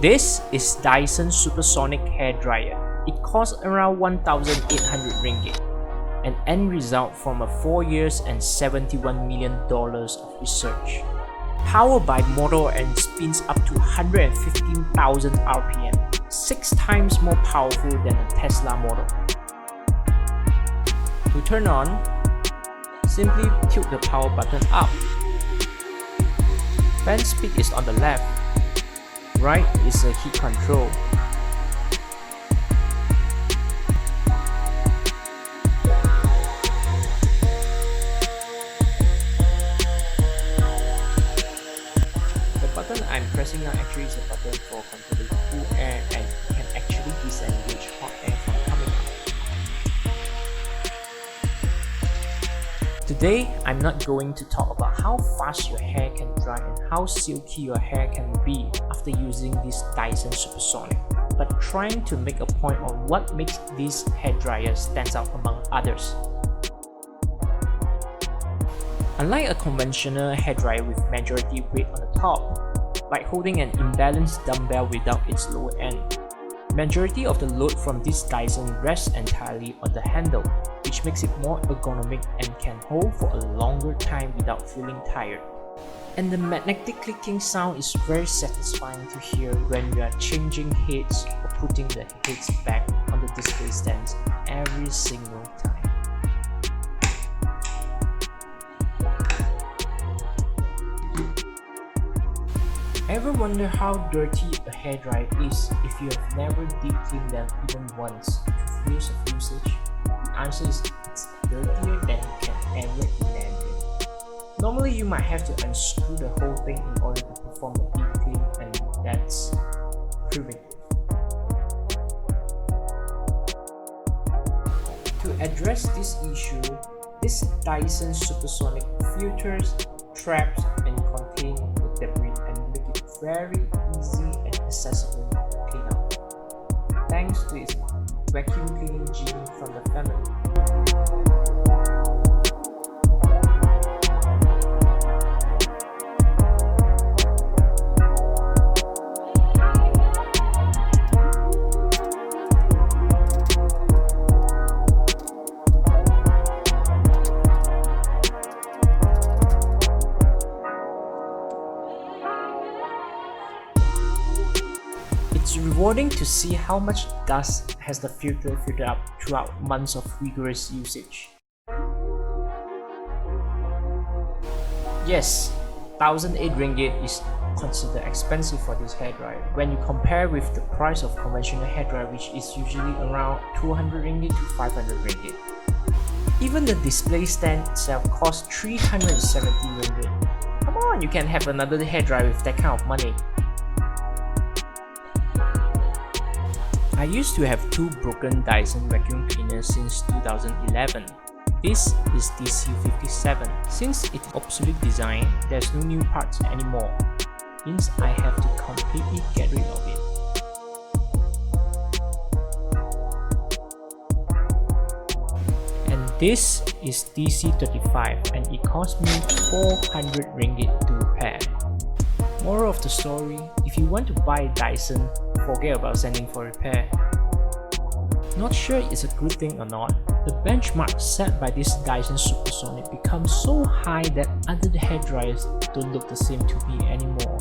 This is Dyson supersonic hairdryer. It costs around 1,800 ringgit. An end result from a 4 years and $71 million of research. Powered by motor and spins up to 115,000 RPM, 6 times more powerful than a Tesla model. To turn on, simply tilt the power button up. Fan speed is on the left. Right is a heat control. The button I'm pressing now actually is a button for controlling cool air, and you can actually disengage hot air from coming out. Today, I'm not going to talk about how fast your hair can dry and how silky your hair can be after using this Dyson Supersonic, but trying to make a point on what makes this hairdryer stand out among others. Unlike a conventional hairdryer with majority weight on the top, like holding an imbalanced dumbbell without its lower end, majority of the load from this Dyson rests entirely on the handle, which makes it more ergonomic and can hold for a longer time without feeling tired. And the magnetic clicking sound is very satisfying to hear when you are changing heads or putting the heads back on the display stands every single time. Ever wonder how dirty a hairdryer is if you have never deep cleaned them even once through years of usage? The answer is it's dirtier than you can ever imagine. Normally you might have to unscrew the whole thing in order to perform a deep clean, and that's primitive. To address this issue, this Dyson Supersonic filters, traps, and contains the debris and make it very easy and accessible to clean up, thanks to its vacuum cleaning gene from the family. It's rewarding to see how much dust has the filter filtered up throughout months of rigorous usage. Yes, 1,008 ringgit is considered expensive for this hairdryer when you compare with the price of conventional hairdryer, which is usually around 200 ringgit to 500 ringgit. Even the display stand itself costs 370 ringgit. Come on, you can have another hairdryer with that kind of money. I used to have 2 broken Dyson vacuum cleaners since 2011. This is DC57. Since it's obsolete design, there's no new parts anymore. Means I have to completely get rid of it. And this is DC35, and it cost me 400 ringgit to repair. Moral of the story, if you want to buy a Dyson, forget about sending for repair. Not sure it's a good thing or not, the benchmark set by this Dyson Supersonic becomes so high that other hairdryers don't look the same to me anymore.